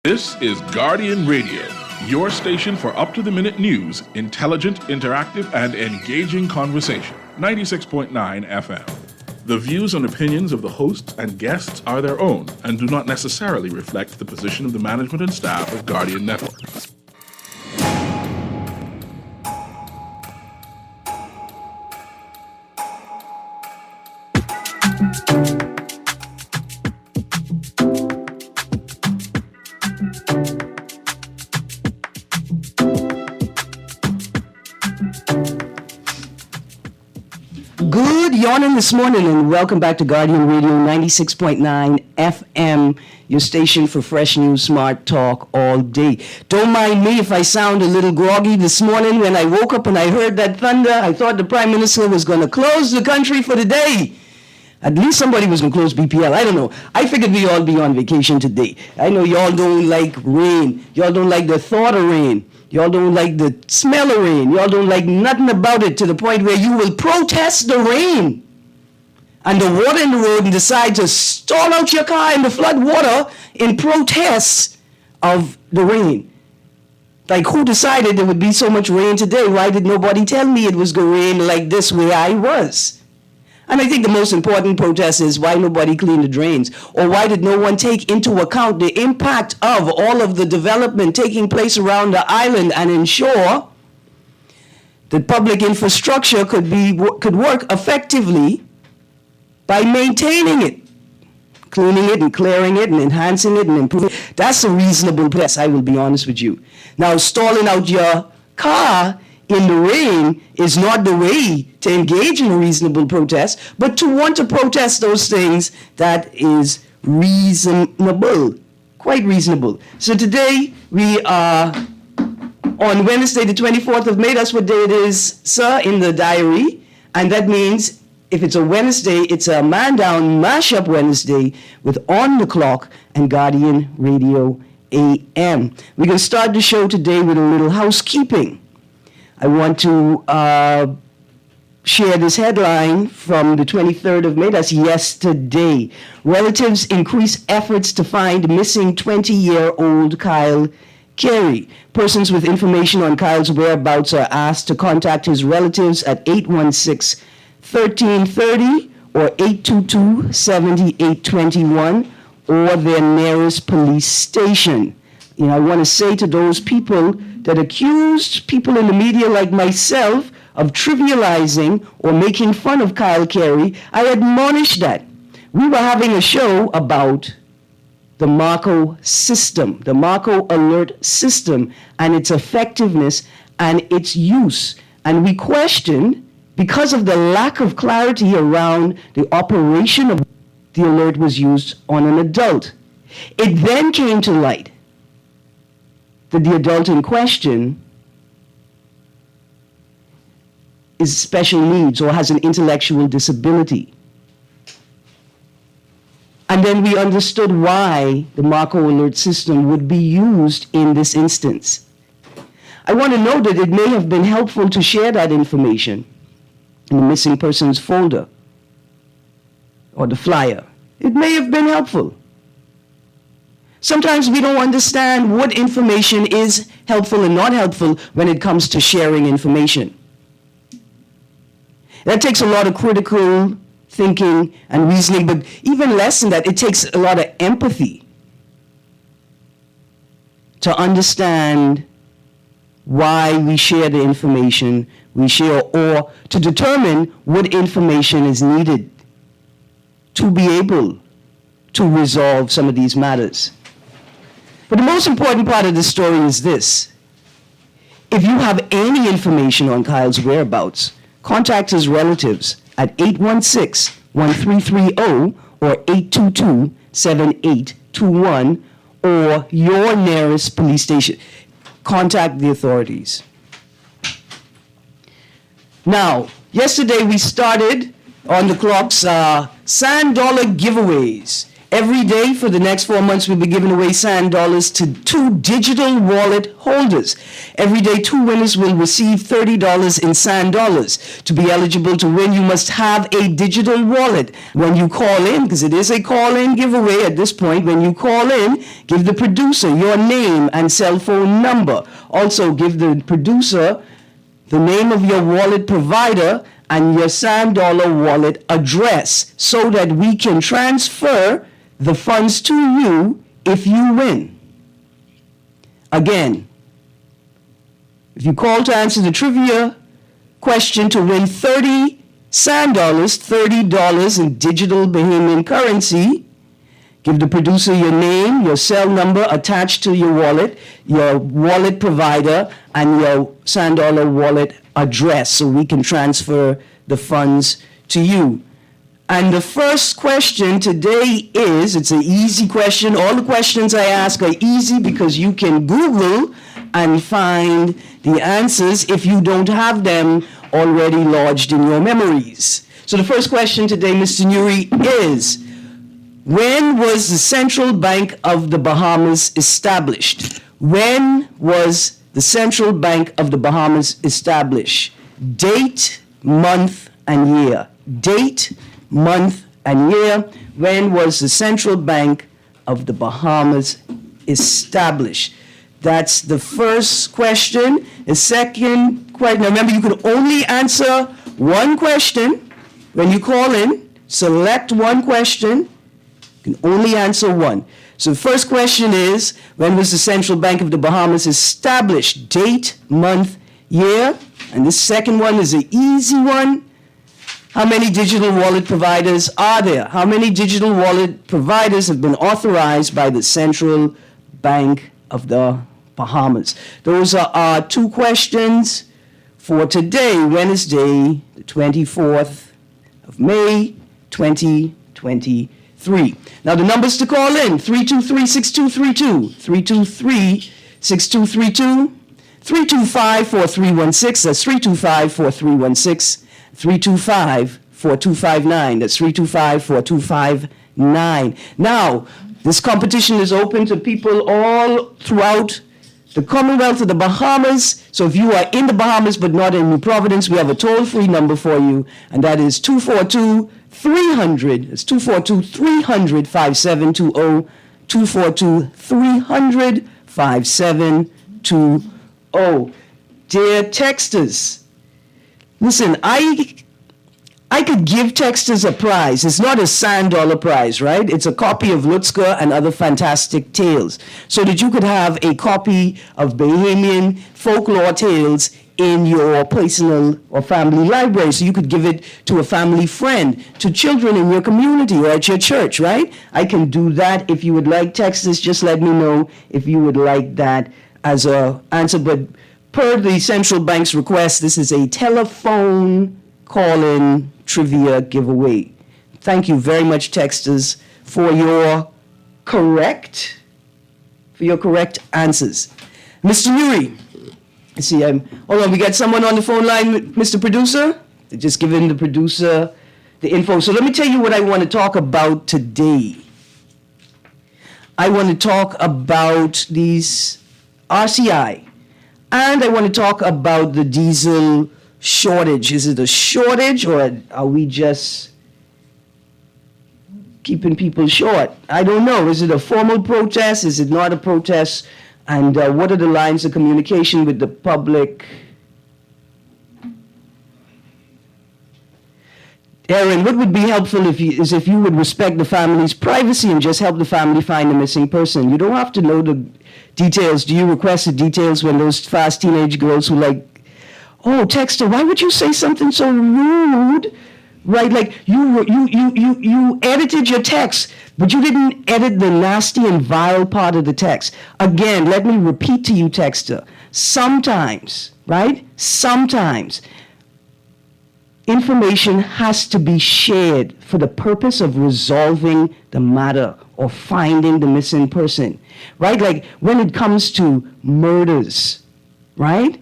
This is Guardian Radio, your station for up-to-the-minute news, intelligent, interactive, and engaging conversation. 96.9 FM. The views and opinions of the hosts and guests are their own and do not necessarily reflect the position of the management and staff of Guardian Network. Morning this morning, and welcome back to Guardian Radio 96.9 FM, your station for fresh news, smart talk all day. Don't mind me if I sound a little groggy this morning. When I woke up and I heard that thunder, I thought the Prime Minister was going to close the country for the day. At least somebody was going to close BPL. I don't know. I figured we all be on vacation today. I know y'all don't like rain. Y'all don't like the thought of rain. Y'all don't like the smell of rain. Y'all don't like nothing about it, to the point where you will protest the rain and the water in the road and decide to stall out your car in the flood water in protest of the rain. Like, who decided there would be so much rain today? Why did nobody tell me it was going to rain like this where I was? And I think the most important protest is why nobody cleaned the drains, or why did no one take into account the impact of all of the development taking place around the island and ensure that public infrastructure could work effectively by maintaining it, cleaning it and clearing it and enhancing it and improving it. That's a reasonable protest, I will be honest with you. Now, stalling out your car in the rain is not the way to engage in a reasonable protest, but to want to protest those things that is reasonable, quite reasonable. So today we are on Wednesday, the 24th of May. That's what day it is, sir, in the diary. And that means if it's a Wednesday, it's a Man Down Mashup Wednesday with On the Clock and Guardian Radio AM. We're going to start the show today with a little housekeeping. I want to share this headline from the 23rd of May. That's yesterday. Relatives increase efforts to find missing 20-year-old Kyle Carey. Persons with information on Kyle's whereabouts are asked to contact his relatives at 816-1330 or 822-7821 or their nearest police station. You know, I want to say to those people that accused people in the media like myself of trivializing or making fun of Kyle Carey, I admonish that. We were having a show about the Marco system, the Marco alert system, and its effectiveness and its use. And we questioned, because of the lack of clarity around the operation of the alert was used on an adult. It then came to light that the adult in question is special needs or has an intellectual disability. And then we understood why the Marco alert system would be used in this instance. I want to note that it may have been helpful to share that information in the missing persons folder or the flyer. It may have been helpful. Sometimes we don't understand what information is helpful and not helpful when it comes to sharing information. That takes a lot of critical thinking and reasoning, but even less than that, it takes a lot of empathy to understand why we share the information we share, or to determine what information is needed to be able to resolve some of these matters. But the most important part of the story is this. If you have any information on Kyle's whereabouts, contact his relatives at 816-1330 or 822-7821 or your nearest police station. Contact the authorities. Now, yesterday we started on the clock's sand dollar giveaways. Every day for the next 4 months, we'll be giving away sand dollars to 2 digital wallet holders. Every day, 2 winners will receive $30 in sand dollars. To be eligible to win, you must have a digital wallet. When you call in, because it is a call-in giveaway at this point, when you call in, give the producer your name and cell phone number. Also, give the producer the name of your wallet provider and your sand dollar wallet address so that we can transfer the funds to you if you win. Again, if you call to answer the trivia question to win 30 sand dollars, $30 in digital Bahamian currency, give the producer your name, your cell number attached to your wallet provider, and your sand dollar wallet address so we can transfer the funds to you. And the first question today is, it's an easy question. All the questions I ask are easy because you can Google and find the answers if you don't have them already lodged in your memories. So the first question today, Mr. Nuri, is, when was the Central Bank of the Bahamas established? When was the Central Bank of the Bahamas established? Date, month, and year. Date, month, and year. When was the Central Bank of the Bahamas established? That's the first question. The second question, now remember, you can only answer one question when you call in. Select one question. You can only answer one. So the first question is, when was the Central Bank of the Bahamas established? Date, month, year. And the second one is an easy one. How many digital wallet providers are there? How many digital wallet providers have been authorized by the Central Bank of the Bahamas? Those are our 2 questions for today, Wednesday, the 24th of May, 2023. Now the numbers to call in, 323-6232, 323-6232, 325-4316, that's 325-4316, 325-4259, that's 325-4259. Now, this competition is open to people all throughout the Commonwealth of the Bahamas. So if you are in the Bahamas but not in New Providence, we have a toll-free number for you, and that is 242-300. It's 242-300-5720, 242-300-5720. Dear texters, listen, I could give texters a prize. It's not a sand dollar prize, right? It's a copy of Lutzka and Other Fantastic Tales, so that you could have a copy of Bahamian folklore tales in your personal or family library. So you could give it to a family friend, to children in your community or at your church, right? I can do that. If you would like texters, just let me know if you would like that as a answer. But per the Central Bank's request, this is a telephone call-in trivia giveaway. Thank you very much, texters, for your correct answers. Mr. Nuri, let's see, hold on, we got someone on the phone line, Mr. Producer? Just giving the producer the info. So let me tell you what I want to talk about today. I want to talk about these RCI, and I want to talk about the diesel shortage. Is it a shortage, or are we just keeping people short? I don't know. Is it a formal protest? Is it not a protest? And what are the lines of communication with the public? Erin, what would be helpful if you would respect the family's privacy and just help the family find a missing person. You don't have to know the details. Do you request the details when those fast teenage girls who oh, Texter, why would you say something so rude? Right, like you edited your text, but you didn't edit the nasty and vile part of the text. Again, let me repeat to you, Texter, sometimes, right, sometimes information has to be shared for the purpose of resolving the matter or finding the missing person, right? Like when it comes to murders, right?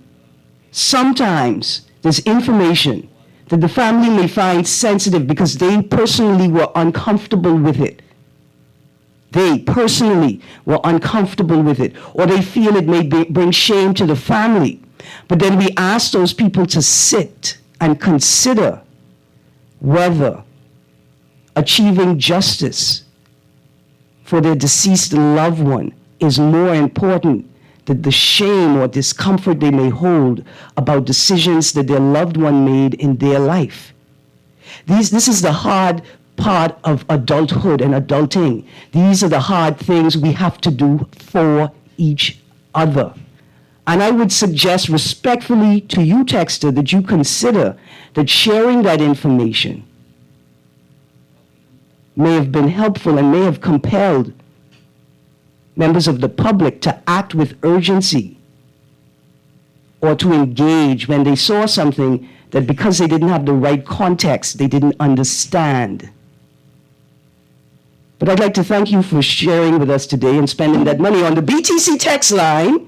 Sometimes there's information that the family may find sensitive because they personally were uncomfortable with it. they personally were uncomfortable with it, or they feel it may bring shame to the family. But then we ask those people to sit and consider whether achieving justice for their deceased loved one is more important than the shame or discomfort they may hold about decisions that their loved one made in their life. This is the hard part of adulthood and adulting. These are the hard things we have to do for each other. And I would suggest respectfully to you, texter, that you consider that sharing that information may have been helpful and may have compelled members of the public to act with urgency or to engage when they saw something that, because they didn't have the right context, they didn't understand. But I'd like to thank you for sharing with us today and spending that money on the BTC text line.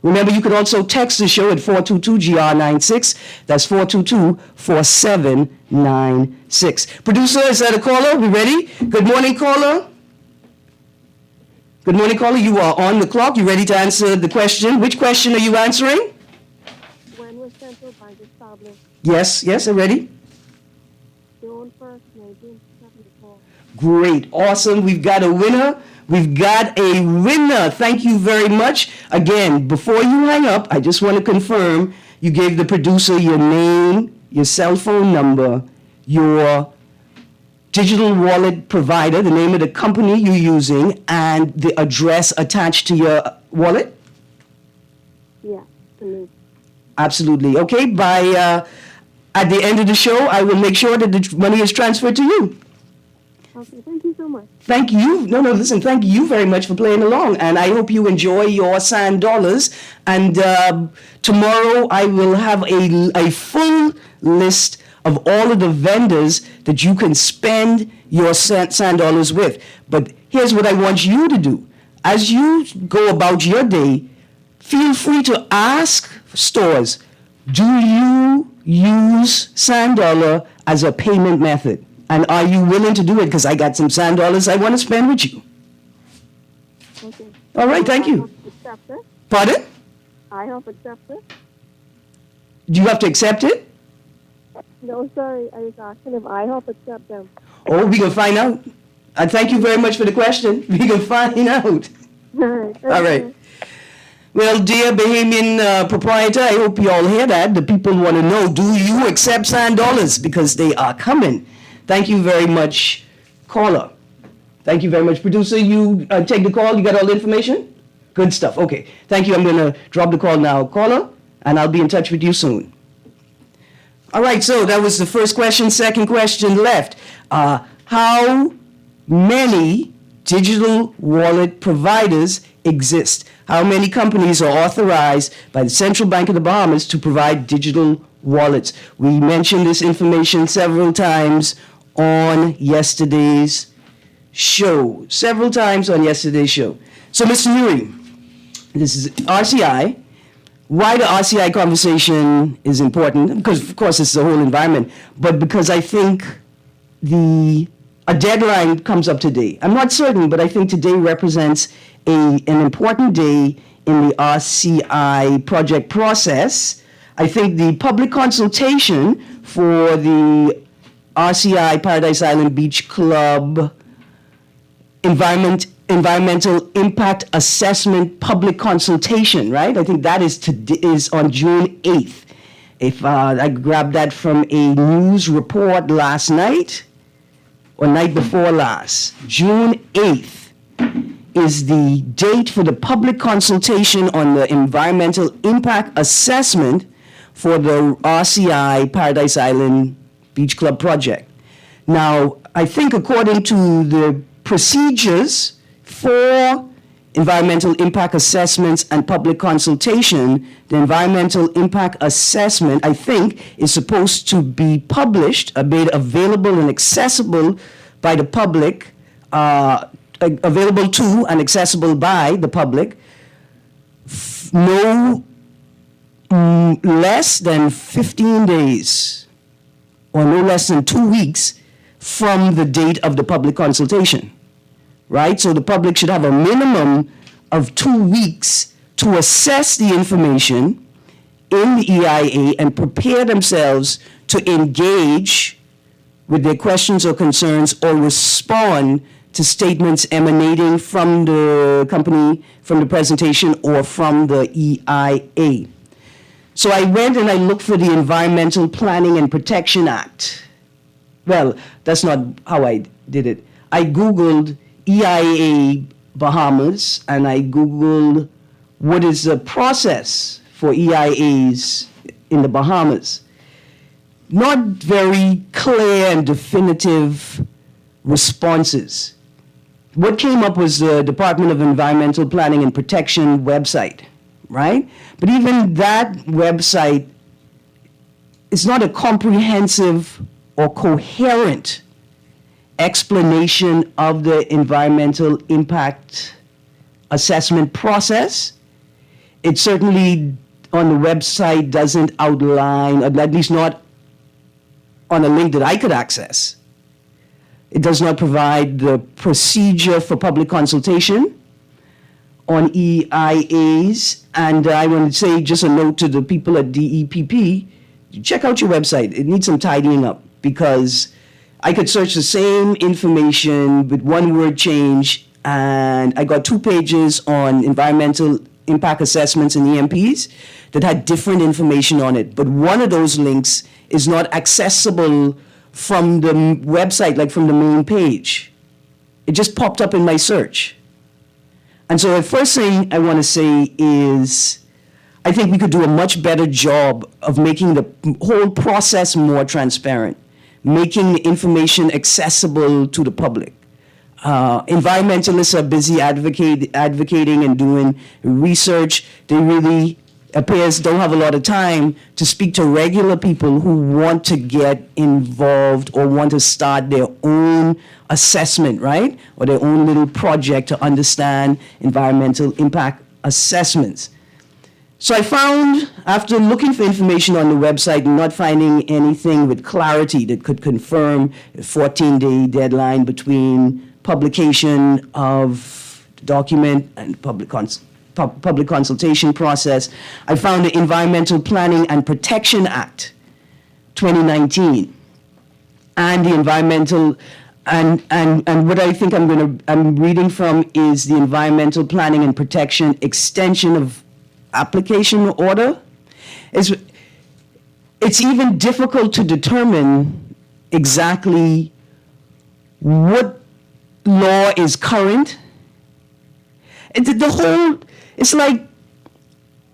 Remember, you could also text the show at 422-GR96. That's 422-4796. Producer, is that a caller? We ready? Good morning, caller. Good morning, caller. You are on the clock. You ready to answer the question? Which question are you answering? When was central bank established? Yes, I'm ready. June 1st, 1974. Great, awesome. We've got a winner. Thank you very much. Again, before you hang up, I just want to confirm you gave the producer your name, your cell phone number, your digital wallet provider, the name of the company you're using, and the address attached to your wallet? Yeah, absolutely. Absolutely. Okay, at the end of the show, I will make sure that the money is transferred to you. Okay, thank you so much. Thank you. Listen, thank you very much for playing along. And I hope you enjoy your sand dollars. And tomorrow I will have a full list of all of the vendors that you can spend your sand dollars with. But here's what I want you to do. As you go about your day, feel free to ask stores, do you use sand dollar as a payment method? And are you willing to do it? Because I got some sand dollars I want to spend with you. Okay. All right, thank you. Accept it. Pardon? I have accepted. Do you have to accept it? No, sorry. I was asking if I have accept them. Oh, we can find out. Thank you very much for the question. We can find out. All right. All right. Well, dear Bahamian proprietor, I hope you all hear that. The people want to know, do you accept sand dollars? Because they are coming. Thank you very much, caller. Thank you very much, producer. You take the call. You got all the information? Good stuff. Okay. Thank you. I'm going to drop the call now, caller, and I'll be in touch with you soon. All right. So that was the first question. Second question left. How many digital wallet providers exist? How many companies are authorized by the Central Bank of the Bahamas to provide digital wallets? We mentioned this information several times on yesterday's show. So, Mr. Nuri, this is RCI. Why the RCI conversation is important, because, of course, it's the whole environment, but because I think a deadline comes up today. I'm not certain, but I think today represents an important day in the RCI project process. I think the public consultation for the RCI Paradise Island Beach Club environmental impact assessment public consultation, right? I think that is on June 8th. If I grabbed that from a news report last night or night before last, June 8th is the date for the public consultation on the environmental impact assessment for the RCI Paradise Island Beach Club project. Now, I think according to the procedures for environmental impact assessments and public consultation, the environmental impact assessment, I think, is supposed to be published, made available and accessible by the public, available to and accessible by the public, no less than 15 days or no less than 2 weeks from the date of the public consultation. right? So the public should have a minimum of 2 weeks to assess the information in the EIA and prepare themselves to engage with their questions or concerns or respond to statements emanating from the company, from the presentation, or from the EIA. So I went and I looked for the Environmental Planning and Protection Act. Well, that's not how I did it. I Googled EIA Bahamas, and I Googled what is the process for EIAs in the Bahamas. Not very clear and definitive responses. What came up was the Department of Environmental Planning and Protection website, right? But even that website is not a comprehensive or coherent explanation of the environmental impact assessment process. It certainly on the website doesn't outline, or at least not on a link that I could access. It does not provide the procedure for public consultation on EIAs. And I want to say just a note to the people at DEPP, check out your website. It needs some tidying up, because I could search the same information with one word change, and I got 2 pages on environmental impact assessments and EMPs that had different information on it. But one of those links is not accessible from the website, like from the main page. It just popped up in my search. And so the first thing I want to say is, I think we could do a much better job of making the whole process more transparent, making the information accessible to the public. Environmentalists are busy advocating and doing research. They really appears don't have a lot of time to speak to regular people who want to get involved or want to start their own assessment, right? Or their own little project to understand environmental impact assessments. So I found, after looking for information on the website and not finding anything with clarity that could confirm a 14-day deadline between publication of the document and public consultation process, I found the Environmental Planning and Protection Act 2019 and the environmental and what I think I'm reading from is the Environmental Planning and Protection Extension of Application Order. It's even difficult to determine exactly what law is current. It's like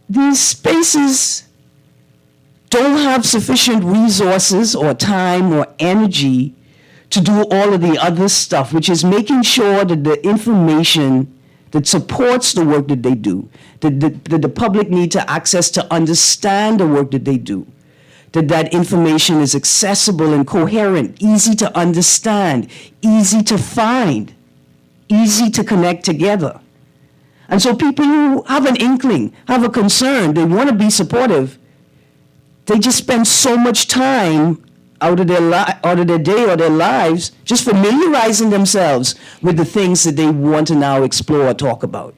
these spaces don't have sufficient resources or time or energy to do all of the other stuff, which is making sure that the information that supports the work that they do, that the public need to access to understand the work that they do, that information is accessible and coherent, easy to understand, easy to find, easy to connect together. And so people who have an inkling, have a concern, they want to be supportive, they just spend so much time out of their day or their lives just familiarizing themselves with the things that they want to now explore or talk about.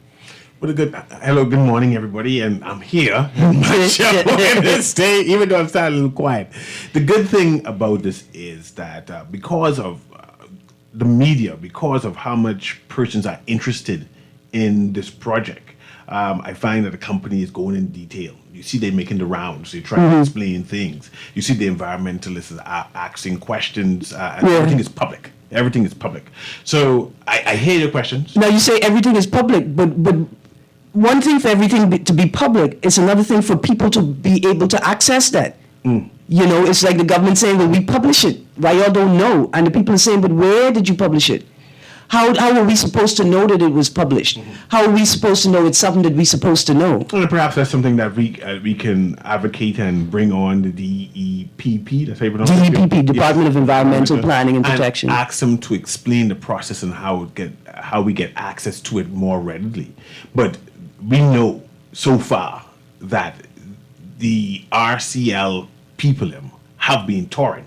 Well, hello, good morning, everybody, and I'm here in my show in this day, even though I'm starting a little quiet. The good thing about this is that because of the media, because of how much persons are interested in this project, I find that the company is going in detail. You see they're making the rounds. They're trying to explain things. You see the environmentalists are asking questions, and everything is public. Everything is public. So I hear your questions. Now you say everything is public, but one thing for everything to be public is another thing for people to be able to access that. You know, it's like the government saying, well, we publish it. Why y'all don't know? And the people are saying, but where did you publish it? How are we supposed to know that it was published? How are we supposed to know it's something that we're supposed to know? Well, perhaps that's something that we can advocate and bring on the DEPP. That's how you pronounce it? DEPP, Department of Environmental Planning and Protection. And ask them to explain the process and how we get access to it more readily. But we know so far that the RCL people have been touring.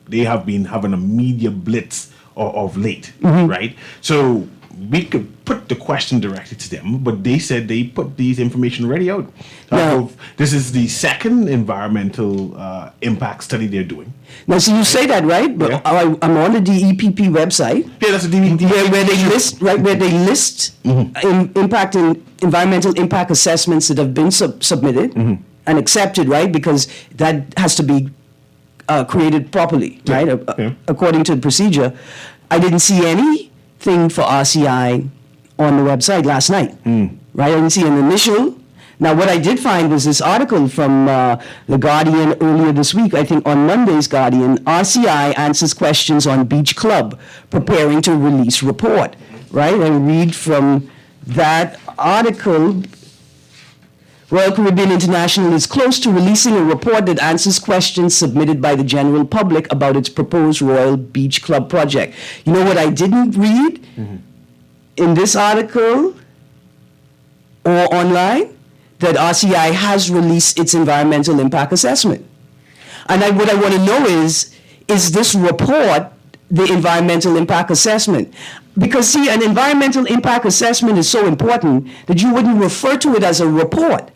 They have been having a media blitz of late, right? So we could put the question directly to them, but they said they put these information already out. Now- This is the second environmental impact study they're doing. Now, so you say that, right? But Yeah. I'm on the DEPP website. Yeah, that's a DVD. where they list environmental impact assessments that have been submitted and accepted, right? Because that has to be created properly, right? Yeah. According to the procedure. I didn't see anything for RCI on the website last night, right? I didn't see an initial. Now, what I did find was this article from The Guardian earlier this week, I think on Monday's Guardian. RCI answers questions on Beach Club, preparing to release report, right? I read from that article, Royal Caribbean International is close to releasing a report that answers questions submitted by the general public about its proposed Royal Beach Club project. You know what I didn't read in this article or online? That RCI has released its environmental impact assessment. And what I want to know is this report the environmental impact assessment? Because, see, an environmental impact assessment is so important that you wouldn't refer to it as a report.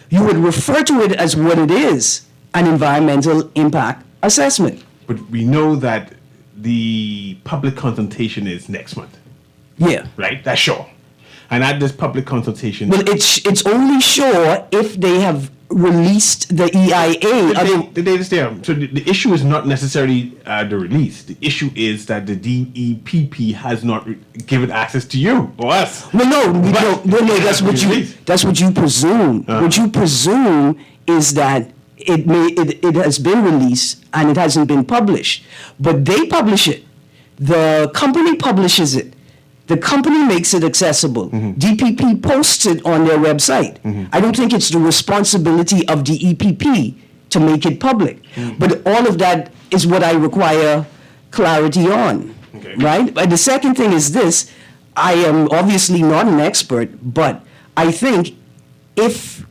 You would refer to it as what it is, an environmental impact assessment. But we know that the public consultation is next month, Yeah. right? That's sure. And at this public consultation, Well, it's only sure if they have released the EIA. the data's there. So the issue is not necessarily the release. The issue is that the DEPP has not given access to you or us. Well, no, That's that's what you presume. What you presume is that it has been released and it hasn't been published, but they publish it. The company publishes it. The company makes it accessible. DPP posts it on their website. I don't think it's the responsibility of DEPP to make it public. But all of that is what I require clarity on, Okay. right? But the second thing is this. I am obviously not an expert, but I think if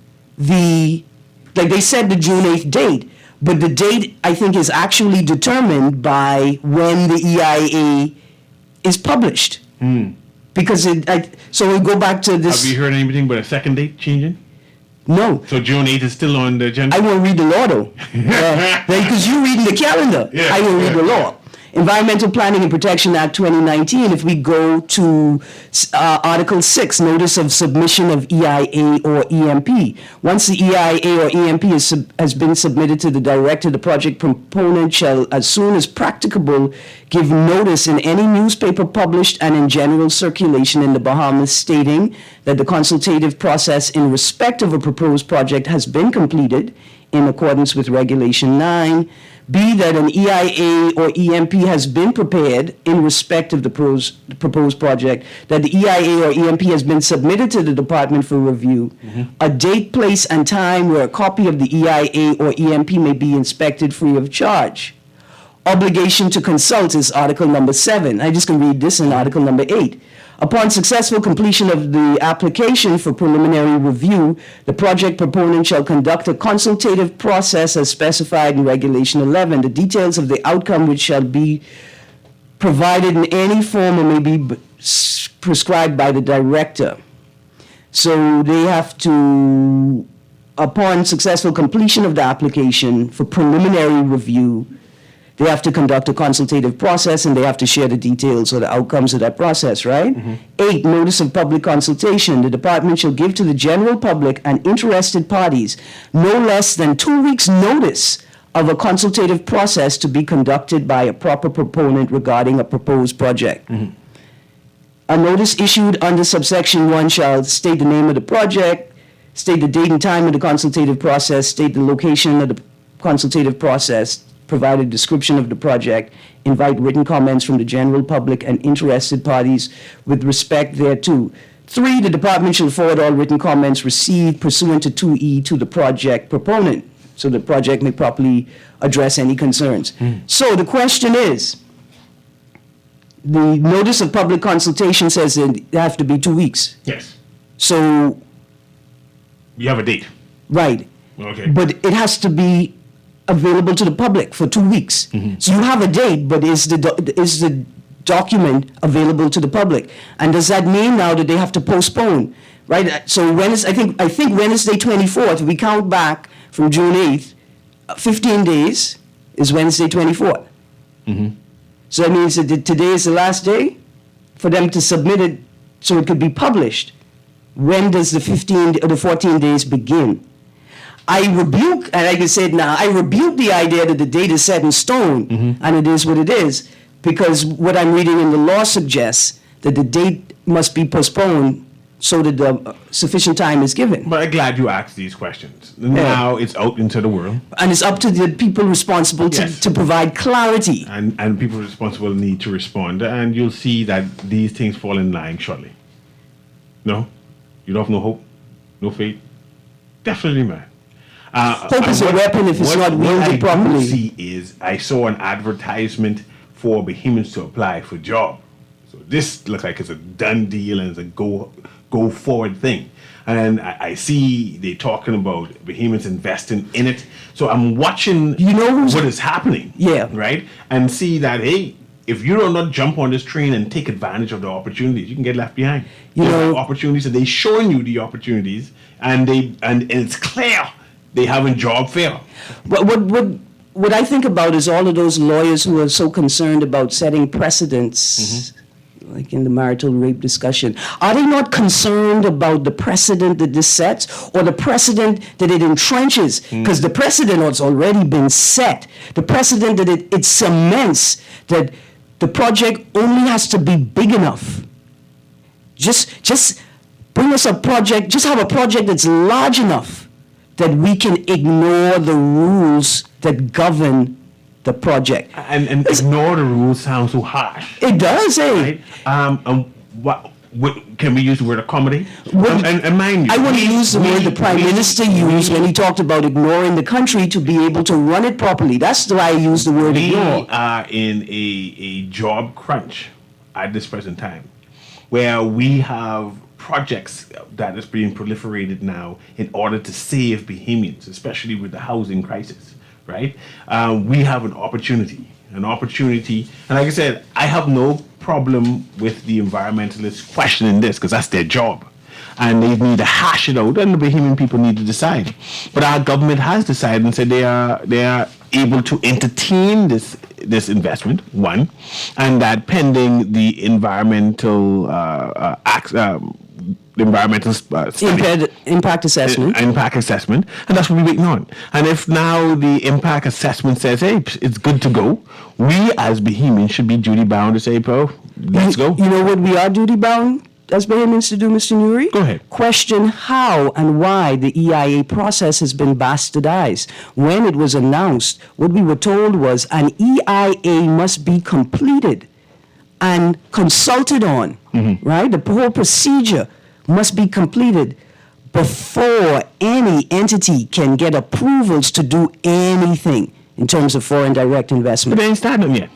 like they said the June 8th date, but the date I think is actually determined by when the EIA is published. Because so we go back to this. Have you heard anything but a second date changing? No, So June 8th is still on the agenda? I won't read the law though, because you reading the calendar. Yeah, I will read the yeah, law. Environmental Planning and Protection Act 2019. If we go to Article 6, Notice of Submission of EIA or EMP. Once the EIA or EMP has been submitted to the director, the project proponent shall, as soon as practicable, give notice in any newspaper published and in general circulation in the Bahamas stating that the consultative process in respect of a proposed project has been completed in accordance with Regulation 9. B, that an EIA or EMP has been prepared in respect of the proposed project, that the EIA or EMP has been submitted to the department for review, a date, place, and time where a copy of the EIA or EMP may be inspected free of charge. Obligation to consult is Article number 7. I just can read this in Article number 8. Upon successful completion of the application for preliminary review, the project proponent shall conduct a consultative process as specified in Regulation 11. The details of the outcome which shall be provided in any form or may be prescribed by the director. So they have to, upon successful completion of the application for preliminary review, they have to conduct a consultative process and they have to share the details or the outcomes of that process, right? 8, notice of public consultation. The department shall give to the general public and interested parties no less than 2 weeks' notice of a consultative process to be conducted by a proper proponent regarding a proposed project. A notice issued under subsection 1 shall state the name of the project, state the date and time of the consultative process, state the location of the consultative process, provide a description of the project, invite written comments from the general public and interested parties with respect thereto. 3, the department shall forward all written comments received pursuant to 2E to the project proponent, so the project may properly address any concerns. So the question is, the notice of public consultation says it have to be 2 weeks. Yes. So, You have a date. right. Okay. But it has to be available to the public for 2 weeks. So you have a date, but is the document available to the public. And does that mean now that they have to postpone? Right? So I think Wednesday 24th, we count back from June 8th, 15 days is Wednesday 24th. So that means that today is the last day for them to submit it so it could be published. When does the 15 or the 14 days begin? I rebuke, and like I said now, I rebuke the idea that the date is set in stone, and it is what it is, because what I'm reading in the law suggests that the date must be postponed so that the sufficient time is given. But I'm glad you asked these questions. Now it's out into the world. And it's up to the people responsible Yes. to provide clarity. And people responsible need to respond. And you'll see that these things fall in line shortly. No? You don't have no hope? No faith? Definitely, man. Hope is a weapon if it's not wielded properly. What I do see is I saw an advertisement for Bahamians to apply for a job. So this looks like it's a done deal and it's a go forward thing. And I see they talking about Bahamians investing in it. So I'm watching what is happening. Yeah. Right? And see that, hey, if you do not jump on this train and take advantage of the opportunities, you can get left behind. There's opportunities, and they're showing you the opportunities, and it's clear they having job fair. But what I think about is all of those lawyers who are so concerned about setting precedents, like in the marital rape discussion. Are they not concerned about the precedent that this sets, or the precedent that it entrenches? Because the precedent has already been set. The precedent that it cements that the project only has to be big enough. Just bring us a project, just have a project that's large enough that we can ignore the rules that govern the project. And ignore the rules sounds so harsh. It does, eh? Right? What can we use the word accommodate? And mind you, I want to use the word the Prime Minister used when he talked about ignoring the country to be able to run it properly. That's why I use the word ignore. We are in a job crunch at this present time, where we have projects that is being proliferated now in order to save Bahamians, especially with the housing crisis, right? We have an opportunity, and like I said, I have no problem with the environmentalists questioning this, because that's their job. And they need to hash it out, and the Bahamian people need to decide. But our government has decided and said they are able to entertain this investment, one, and that pending the environmental Impact assessment. Impact assessment, and that's what we're waiting on. And if now the impact assessment says, hey, it's good to go, we as Bahamians should be duty bound to say, bro, let's go. You know what we are duty bound as Bahamians to do, Mr. Nuri? Go ahead. Question how and why the EIA process has been bastardized. When it was announced, what we were told was an EIA must be completed and consulted on, right? The whole procedure must be completed before any entity can get approvals to do anything in terms of foreign direct investment. But they ain't started them yet.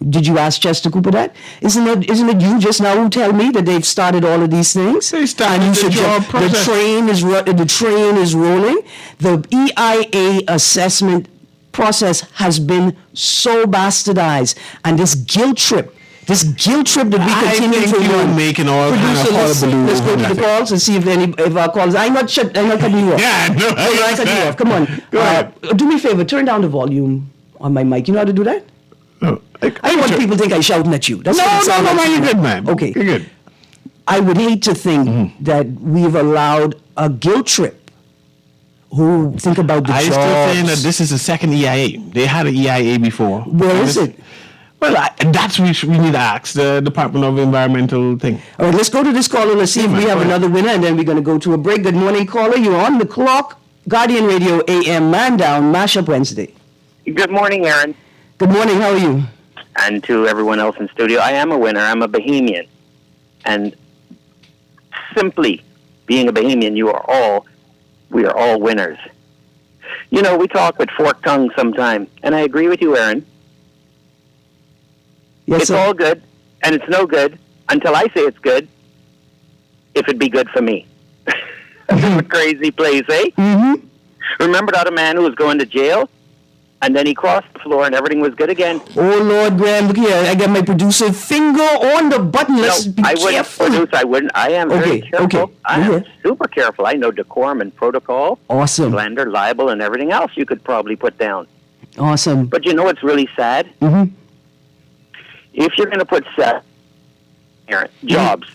Did you ask Chester Cooper that? Isn't it you just now who tell me that they've started all of these things? They started and the job process. The train is rolling. The EIA assessment process has been so bastardized, and this guilt trip that we continue to run. You're making all kind of hullabaloo. Let's go to the calls and see if our calls. I'm not cutting you off. Yeah, no, I'm not cutting you off. Come on. Go ahead. Do me a favor. Turn down the volume on my mic. You know how to do that? No, I don't want people to think I'm shouting at you. That's what it sounds no, like. you're good, man. Okay. You're good. I would hate to think that we've allowed a guilt trip who think about the I jobs. still saying that this is a second EIA. They had an EIA before. Where is it? Well, that's what we need to ask the Department of Environmental thing. All right, let's go to this caller. Let's see if we have another winner, and then we're going to go to a break. Good morning, caller. You're on the clock. Guardian Radio AM, Man Down, Mashup Wednesday. Good morning, Erin. Good morning. How are you? And to everyone else in studio. I am a winner. I'm a Bahamian. And simply being a Bahamian, we are all winners. You know, we talk with forked tongues sometimes, and I agree with you, Erin. Yes, it's sir. all good, and it's no good until I say it's good, if it be good for me. That's a crazy place, eh? Mm-hmm. Remember that other man who was going to jail? And then he crossed the floor and everything was good again. Oh, Lord, Graham, look here. I got my producer finger on the button. Let's be careful. I am very careful. Okay. I am super careful. I know decorum and protocol. Awesome. Slander, libel, and everything else you could probably put down. Awesome. But you know what's really sad? Mm-hmm. If you're going to put jobs,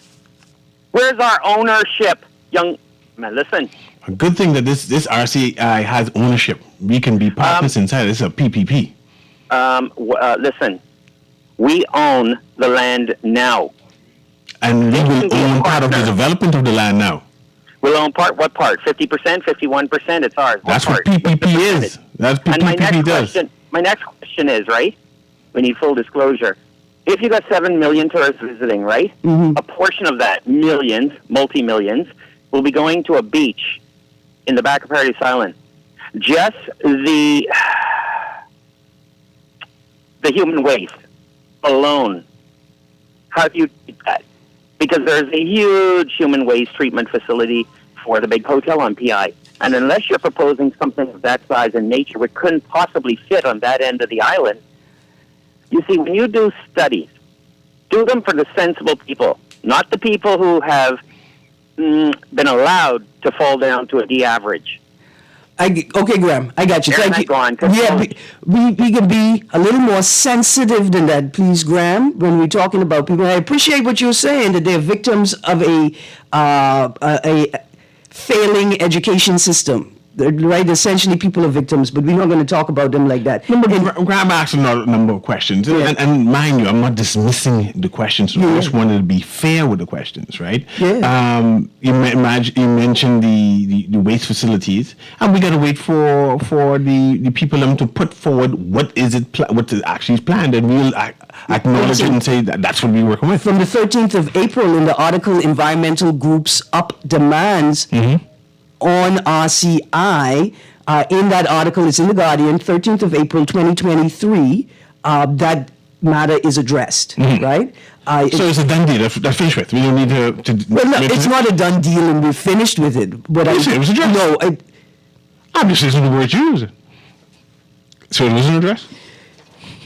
where's our ownership? Young man, listen. A good thing that this RCI has ownership. We can be partners inside. This is a PPP. Listen, we own the land now. And we will own part of the development of the land now. We'll own what part? 50%, 51%? It's ours. That's what PPP is. That's what PPP does. My next question is, right? We need full disclosure. If you got 7 million tourists visiting, right? Mm-hmm. A portion of that, millions, multi-millions, will be going to a beach in the back of Paradise Island. Just the human waste alone. How do you treat that? Because there's a huge human waste treatment facility for the big hotel on PI. And unless you're proposing something of that size in nature, which couldn't possibly fit on that end of the island, you see, when you do studies, do them for the sensible people, not the people who have been allowed to fall down to a D average. Okay, Graham, I got you. Thank you. Go on, we can be a little more sensitive than that, please, Graham, when we're talking about people. I appreciate what you're saying, that they're victims of a failing education system. Right, essentially, people are victims, but we're not going to talk about them like that. Graham asked a number of questions, and mind you, I'm not dismissing the questions. I just wanted to be fair with the questions, right? Yeah. You mentioned the waste facilities, and we got to wait for the people to put forward what is actually planned, and we'll acknowledge it and say that's what we're working with. From the 13th of April, in the article "Environmental Groups Up Demands." Mm-hmm. On RCI, in that article, it's in The Guardian, 13th of April, 2023, that matter is addressed, right? So it's a done deal. That's finished with. We don't need to well, no, it's not a done deal and we're finished with it. But it was addressed. No. I'm just using the word you use. So it wasn't addressed?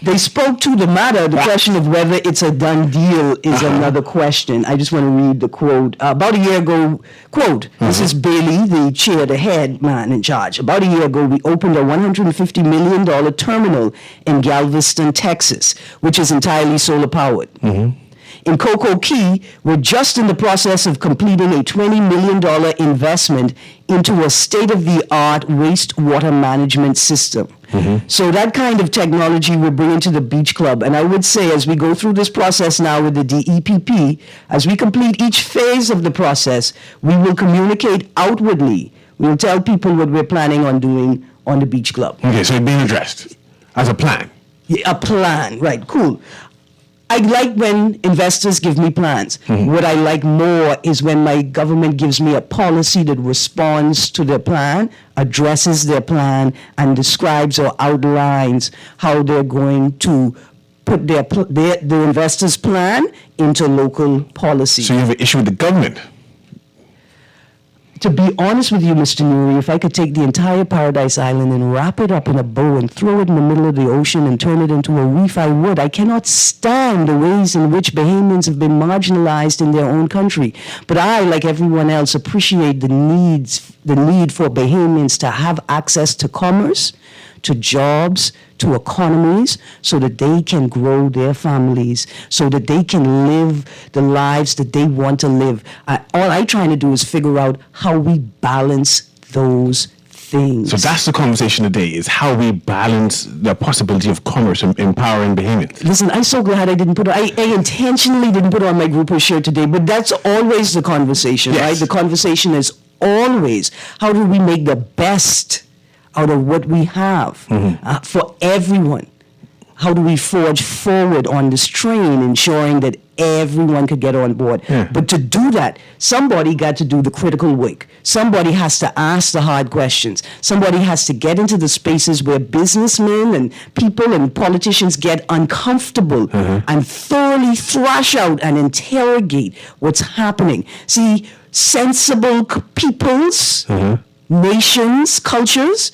They spoke to the matter. The question of whether it's a done deal is another question. I just want to read the quote. About a year ago, quote, this is Bailey, the chair, the head man in charge. About a year ago, we opened a $150 million terminal in Galveston, Texas, which is entirely solar powered. Mm-hmm. In Cocoa Key, we're just in the process of completing a $20 million investment into a state-of-the-art wastewater management system. Mm-hmm. So that kind of technology we're bringing to the Beach Club. And I would say, as we go through this process now with the DEPP, as we complete each phase of the process, we will communicate outwardly. We'll tell people what we're planning on doing on the Beach Club. Okay, so it's being addressed as a plan. Yeah, a plan, right, cool. I like when investors give me plans. Mm-hmm. What I like more is when my government gives me a policy that responds to their plan, addresses their plan, and describes or outlines how they're going to put the investors' plan into local policy. So you have an issue with the government? To be honest with you, Mr. Nuri, if I could take the entire Paradise Island and wrap it up in a bow and throw it in the middle of the ocean and turn it into a reef, I would. I cannot stand the ways in which Bahamians have been marginalized in their own country. But I, like everyone else, appreciate the need for Bahamians to have access to commerce, to jobs, to economies, so that they can grow their families, so that they can live the lives that they want to live. All I'm trying to do is figure out how we balance those things. So that's the conversation today, is how we balance the possibility of commerce and empowering Bahamians. Listen, I'm so glad I didn't put on, I intentionally didn't put on my grouper shirt today, but that's always the conversation, yes. Right? The conversation is always, how do we make the best out of what we have for everyone? How do we forge forward on this train, ensuring that everyone could get on board? Yeah. But to do that, somebody got to do the critical work. Somebody has to ask the hard questions. Somebody has to get into the spaces where businessmen and people and politicians get uncomfortable and thoroughly thrash out and interrogate what's happening. See, sensible peoples, nations, cultures,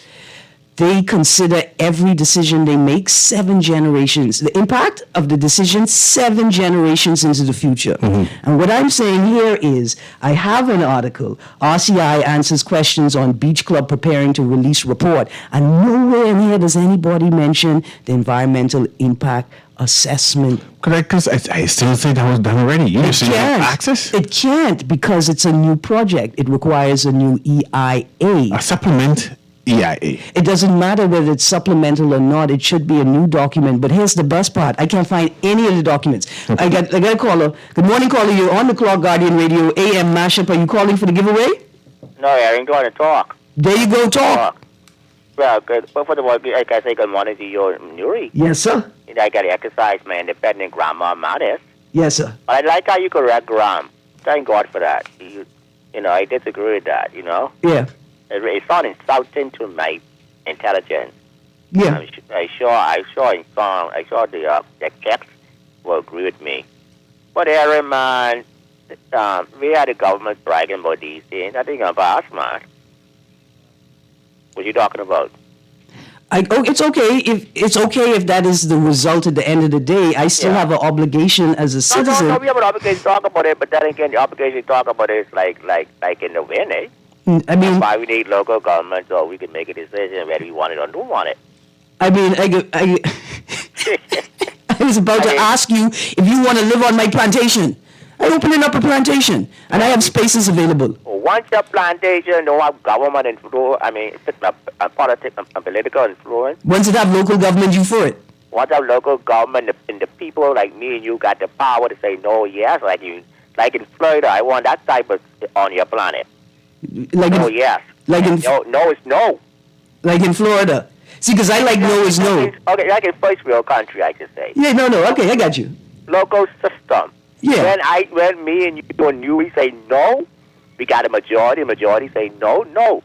they consider every decision they make 7 generations. The impact of the decision 7 generations into the future. And what I'm saying here is, I have an article, RCI answers questions on Beach Club preparing to release report, and nowhere in here does anybody mention the environmental impact assessment. Correct, because I still say that was done already. You just have access? It can't, because it's a new project. It requires a new EIA. A supplement EIA. It doesn't matter whether it's supplemental or not. It should be a new document. But here's the best part. I can't find any of the documents. I got a caller. Good morning, caller. You're on the clock, Guardian Radio, AM Mashup. Are you calling for the giveaway? No, Erin, go on and talk. There you go, talk. Well, good. But first of all, I can say good morning to you, Nuri. Yes, sir. I got to exercise my independent grammar matters. Yes, sir. But I like how you correct gram. Thank God for that. You know, I disagree with that, you know. Yeah. It's not insulting to my intelligence. Yeah. I sure the checks will agree with me. But Erin, man, we had the government bragging about these things. I think I'm past, man. What you talking about? It's okay if that is the result at the end of the day. I still have an obligation as a citizen. No, we have an obligation to talk about it, but then again, the obligation to talk about it is like in the wind, eh? I mean, that's why we need local government so we can make a decision whether we want it or don't want it. I mean, I was about to ask you if you want to live on my plantation. I'm opening up a plantation, and I have spaces available. Once your plantation don't have government influence, I mean, politics and political influence. Once it have local government, you for it. Once have local government and the people like me and you got the power to say no, yes, like in Florida, I want that type of on your planet. Like no, yes. Like in no is no. Like in Florida. See, because I like no is no. Okay, like in first world country, I should say. Yeah, no. Okay, I got you. Local system. Yeah. When me and you we say no, we got a majority. Majority say no.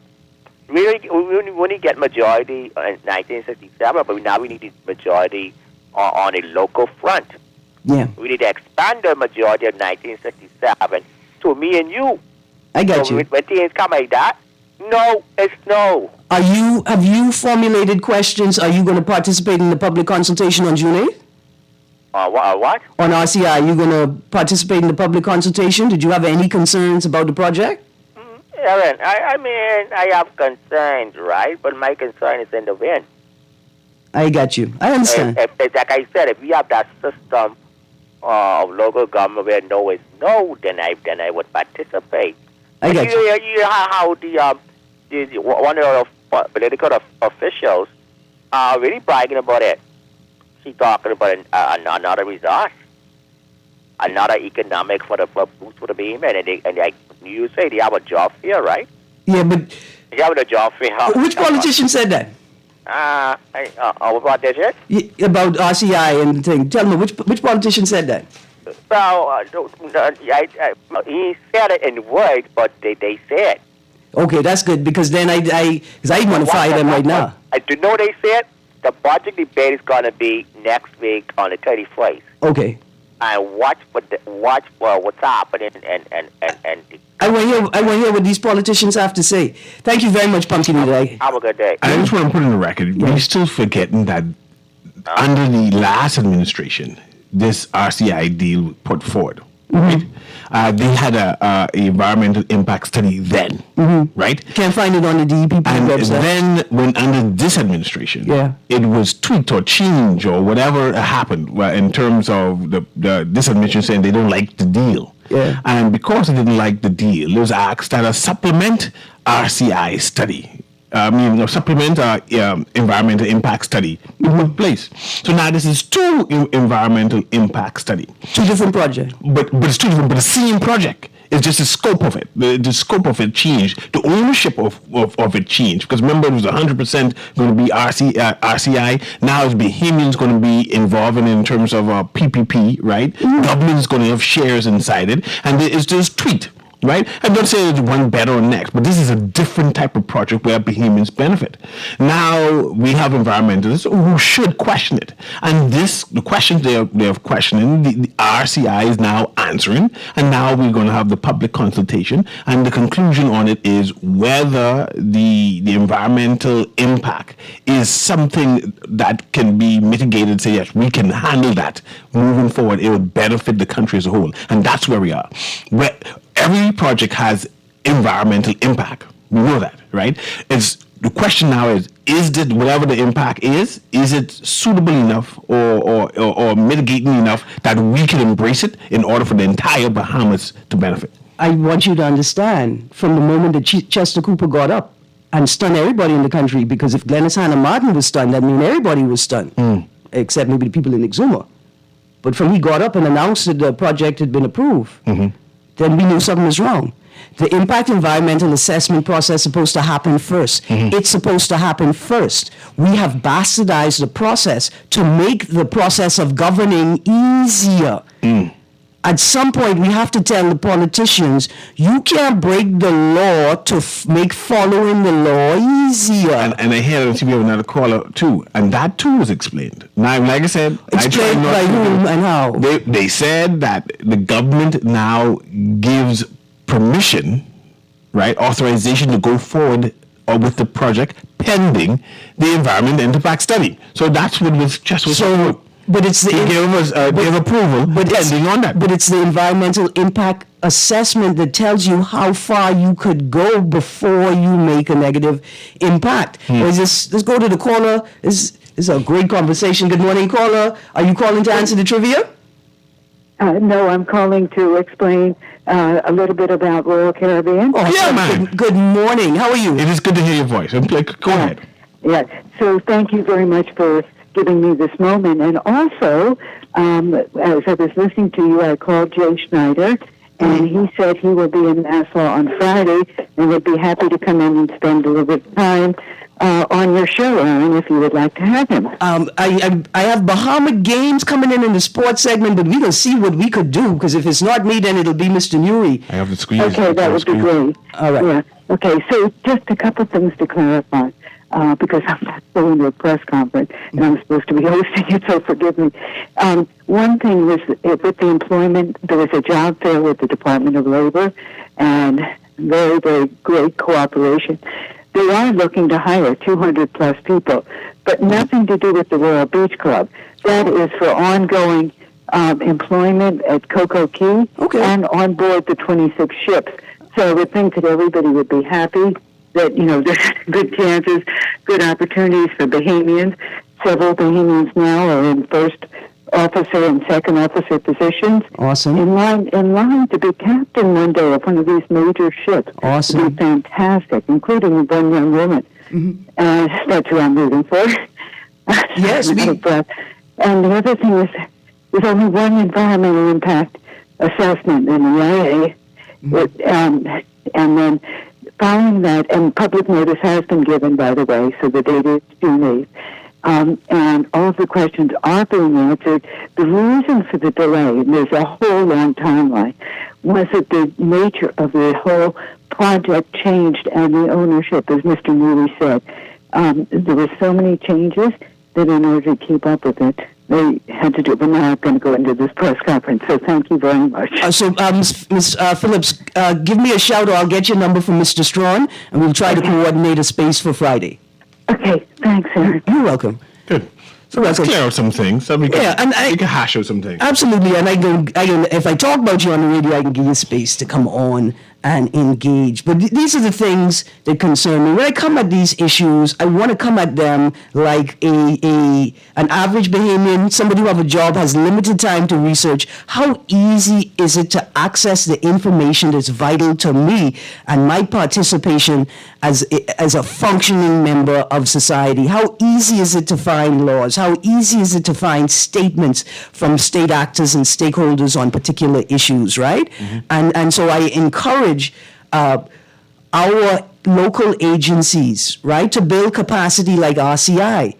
We only get majority in 1967, but now we need the majority on a local front. Yeah. We need to expand the majority of 1967 to me and you. I got you. When things come like that, no, it's no. Have you formulated questions? Are you going to participate in the public consultation on June 8th? What? On RCI, are you going to participate in the public consultation? Did you have any concerns about the project? Erin, I mean, I have concerns, right? But my concern is in the wind. I got you. I understand. Like I said, if we have that system of local government where no is no, then I would participate. I got you. You know how the one of the political officials are really bragging about it. She's talking about another resource, another economic for boost for the beam, and you say they have a job fair, right? Yeah, but they have a job fair. Which politician said that? About this? About RCI and thing. Tell me, which politician said that? Well, he said it in words, but they say it. Okay, that's good, because then I want to fire them right now. I do know they said the budget debate is going to be next week on the 31st. Okay. And watch for what's happening and I want to hear what these politicians have to say. Thank you very much, Pumpkin Eater. Have a good day. I just want to put on the record, we're still forgetting that under the last administration, this RCI deal put forward, right? They had a environmental impact study then, right? Can't find it on the DEP and website. then when under this administration, it was tweaked or changed or whatever happened in terms of this administration saying they don't like the deal. Yeah. And because they didn't like the deal, it was asked that a supplement RCI study, supplement environmental impact study took place. So now this is two environmental impact study. Two different projects. But it's two different, but the same project. It's just the scope of it. The scope of it changed. The ownership of it changed. Because remember, it was 100% going to be RCI. Now it's Bahamians going to be involved in terms of PPP, right? Government is going to have shares inside it. And it's just tweaked. right? I'm not saying it's one better or next, but this is a different type of project where Bahamians benefit. Now we have environmentalists who should question it, and the questions they're questioning, the RCI is now answering, and now we're going to have the public consultation, and the conclusion on it is whether the environmental impact is something that can be mitigated. Say yes, we can handle that moving forward. It will benefit the country as a whole, and that's where we are. Where every project has environmental impact. We know that, right? The question now is it, whatever the impact is it suitable enough or mitigating enough that we can embrace it in order for the entire Bahamas to benefit? I want you to understand, from the moment that Chester Cooper got up and stunned everybody in the country, because if Glenys Hannah Martin was stunned, that means everybody was stunned, except maybe the people in Exuma. But from he got up and announced that the project had been approved, then we knew something was wrong. The impact environmental assessment process is supposed to happen first. It's supposed to happen first. We have bastardized the process to make the process of governing easier. At some point, we have to tell the politicians, you can't break the law to make following the law easier. And I hear that we have another caller too, and that too was explained. Now, like I said, explained by whom and how? They said that the government now gives permission, right, authorization to go forward with the project pending the environment impact study. So that's what was just was. So, but it's the give approval, but pending on that. But it's the environmental impact assessment that tells you how far you could go before you make a negative impact. Let's go to the caller. This is a great conversation. Good morning, caller. Are you calling to answer the trivia? No, I'm calling to explain a little bit about Royal Caribbean. Oh, yeah, man. Good morning. How are you? It is good to hear your voice. Go ahead. Yeah. So thank you very much for giving me this moment. And also, as I was listening to you, I called Jay Schneider, and he said he will be in Nassau on Friday and would be happy to come in and spend a little bit of time on your show, Erin, if you would like to have him. I have Bahama Games coming in the sports segment, but we will see what we could do, because if it's not me, then it'll be Mr. Newry. I have the squeeze. Okay, that would be great. All right. Yeah. Okay, so just a couple things to clarify, because I'm not going to a press conference, and I'm supposed to be hosting it, so forgive me. One thing was with the employment, there was a job fair with the Department of Labor, and very, very great cooperation. They are looking to hire 200 plus people, but nothing to do with the Royal Beach Club. That is for ongoing employment at Coco Key and on board the 26 ships. So I would think that everybody would be happy that, there's good chances, good opportunities for Bahamians. Several Bahamians now are in first officer and second officer positions. Awesome. In line to be captain one day of one of these major ships. Awesome. Would be fantastic, including one young woman. That's who I'm rooting for. Yes, and the other thing is, there's only one environmental impact assessment in the IA, and then following that, and public notice has been given, by the way, so the date is June 8th. And all of the questions are being answered. The reason for the delay, and there's a whole long timeline, was that the nature of the whole project changed and the ownership, as Mr. Newry said. There were so many changes that in order to keep up with it, they had to do it. But now I'm going to go into this press conference, so thank you very much. Ms. Phillips, give me a shout, or I'll get your number from Mr. Strawn, and we'll try to coordinate a space for Friday. Okay, thanks, Erin. You're welcome. Good. So let's clear out some things. So we can hash out some things. Absolutely, and I can, if I talk about you on the radio, I can give you space to come on and engage. But these are the things that concern me. When I come at these issues, I want to come at them like an average Bahamian, somebody who have a job, has limited time to research. How easy is it to access the information that's vital to me and my participation as a functioning member of society? How easy is it to find laws? How easy is it to find statements from state actors and stakeholders on particular issues, right? And so I encourage our local agencies, right, to build capacity like RCI.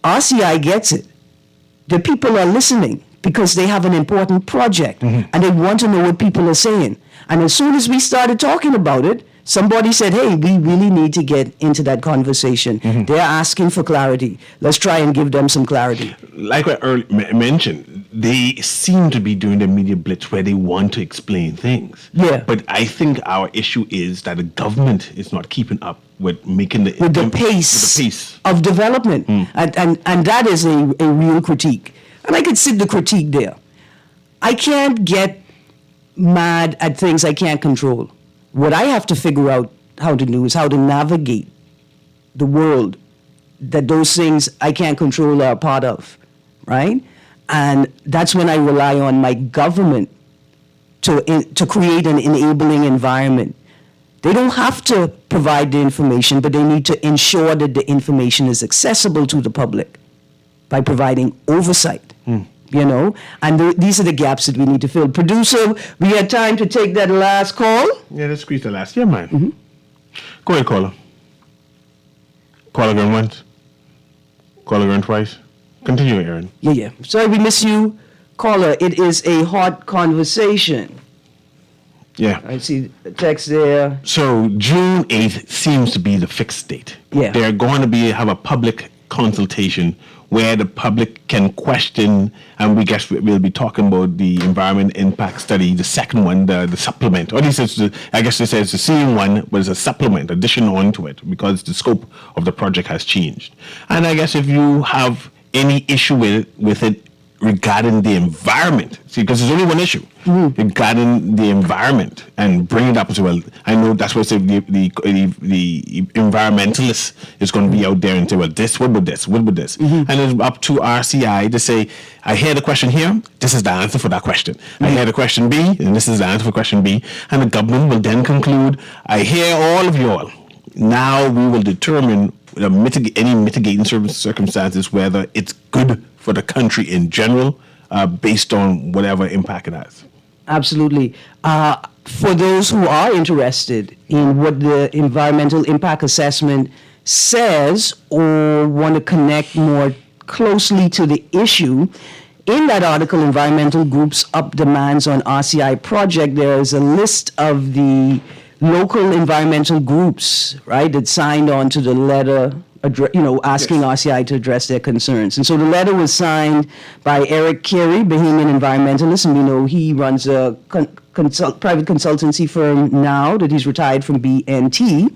RCI gets it. The people are listening because they have an important project and they want to know what people are saying. And as soon as we started talking about it, somebody said, hey, we really need to get into that conversation. They're asking for clarity. Let's try and give them some clarity. Like I mentioned, they seem to be doing the media blitz where they want to explain things. Yeah. But I think our issue is that the government is not keeping up with making With the pace Mm. of development. And that is a real critique. And I could sit the critique there. I can't get mad at things I can't control. What I have to figure out how to do is how to navigate the world that those things I can't control are a part of, right? And that's when I rely on my government to create an enabling environment. They don't have to provide the information, but they need to ensure that the information is accessible to the public by providing oversight. You know, and these are the gaps that we need to fill. Producer, we had time to take that last call. Yeah, let's squeeze the last. Yeah, man. Go ahead, caller. Caller going once. Caller going twice. Continue, Erin. Yeah. Sorry we miss you, caller. It is a hot conversation. Yeah. I see the text there. So June 8th seems to be the fixed date. Yeah. They're going to have a public consultation where the public can question, and we'll be talking about the environment impact study, the second one, the supplement. Or at least I guess they say it's the same one, but it's a supplement, addition onto it, because the scope of the project has changed. And I guess if you have any issue with it regarding the environment, see, because there's only one issue regarding the environment, and bring it up as well. I know that's what the environmentalist is going to be out there and say, well, what would this? And it's up to RCI to say, I hear the question here, this is the answer for that question. I hear the question B, and this is the answer for question B. And the government will then conclude, I hear all of you all. Now we will determine any mitigating circumstances, whether it's good for the country in general, based on whatever impact it has. Absolutely. For those who are interested in what the environmental impact assessment says or want to connect more closely to the issue, in that article, Environmental Groups Up Demands on RCI Project, there is a list of the local environmental groups, right, that signed on to the letter, asking RCI to address their concerns. And so the letter was signed by Eric Carey, Bahamian environmentalist, and we know he runs a private consultancy firm now that he's retired from BNT.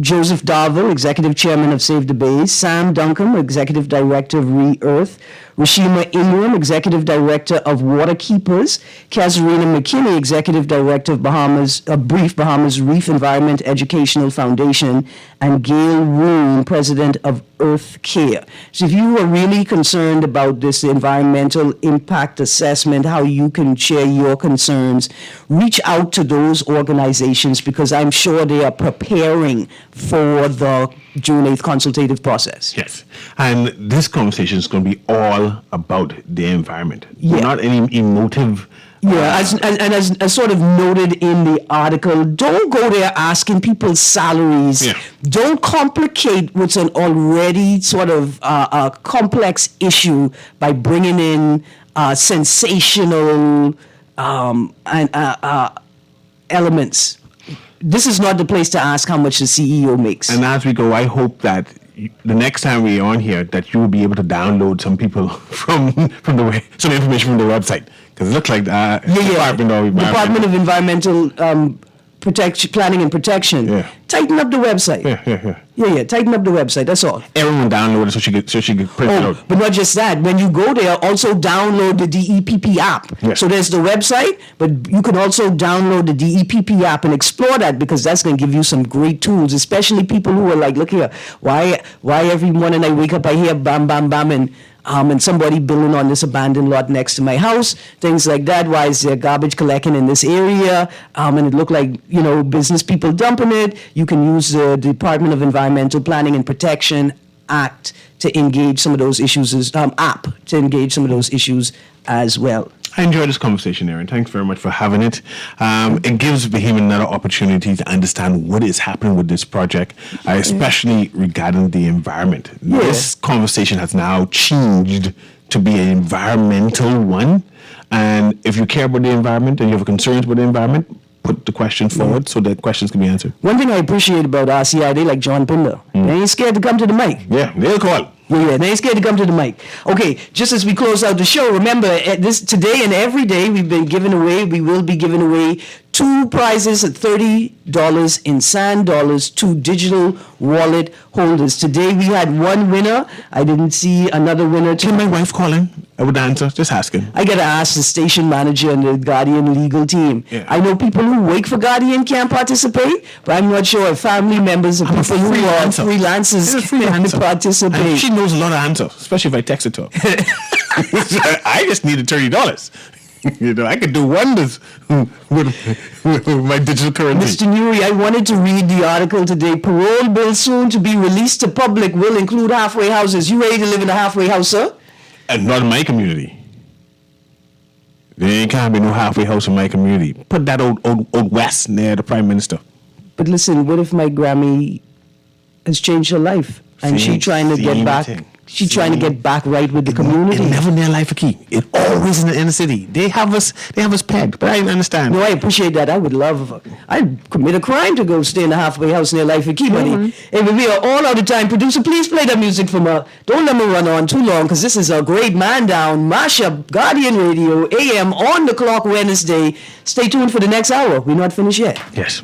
Joseph Darville, Executive Chairman of Save the Bays, Sam Duncombe, Executive Director of Re-Earth, Rashima Ingram, Executive Director of Waterkeepers, Kazarina McKinney, Executive Director of Bahamas Reef Environment Educational Foundation, and Gail Roon, President of Earth Care. So if you are really concerned about this environmental impact assessment, how you can share your concerns, reach out to those organizations, because I'm sure they are preparing for the June 8th consultative process. Yes. And this conversation is going to be all about the environment. Yeah. Not any emotive. Yeah, as sort of noted in the article, don't go there asking people's salaries. Yeah. Don't complicate what's an already sort of a complex issue by bringing in sensational elements. This is not the place to ask how much the CEO makes. And as we go, I hope that the next time we're on here, that you will be able to download some people some information from the website, because it looks like Department of Environmental Planning and Protection. Yeah. Tighten up the website. Yeah. Tighten up the website. That's all. Everyone download it so she can print it out. But not just that. When you go there, also download the DEPP app. Yeah. So there's the website, but you can also download the DEPP app and explore that, because that's going to give you some great tools, especially people who are like, look here, why every morning I wake up I hear bam, bam, bam, and somebody building on this abandoned lot next to my house, things like that. Why is there garbage collecting in this area? And it looked like, business people dumping it. You can use the Department of Environmental Planning and Protection Act to engage some of those issues, app to engage some of those issues as well. I enjoyed this conversation, Erin. Thanks very much for having it. It gives Bahamian another opportunity to understand what is happening with this project, especially regarding the environment. Yeah. This conversation has now changed to be an environmental one. And if you care about the environment and you have concerns about the environment, put the questions forward so that questions can be answered. One thing I appreciate about RCI, they like John Pinder. They ain't scared to come to the mic. Yeah, they'll call. Yeah, they ain't scared to come to the mic. Okay, just as we close out the show, remember today and every day we will be giving away 2 prizes at $30 in sand dollars, 2 digital wallet holders. Today we had 1 winner. I didn't see another winner. Can my wife call in? I would answer. Just asking. I gotta ask the station manager and the Guardian legal team. Yeah. I know people who work for Guardian can't participate, but I'm not sure if family members of people who are freelancers can participate. And she knows a lot of answers, especially if I text it to her. I just needed $30. I could do wonders with my digital currency. Mr. Newry, I wanted to read the article today. Parole bill soon to be released to public will include halfway houses. You ready to live in a halfway house, sir? And not in my community. There can't be no halfway house in my community. Put that old West near the Prime Minister. But listen, what if my Grammy has changed her life and she trying to get back? She's trying to get back right with the community. It never near Life a Key. It always in the inner city. They have us pegged, but I didn't understand. No, I appreciate that. I'd commit a crime to go stay in a halfway house near Life a Key, buddy. Hey, but we are all out of time. Producer, please play that music from her. Don't let me run on too long, because this is a great man down. Mashup, Guardian Radio, AM, on the clock Wednesday. Stay tuned for the next hour. We're not finished yet. Yes.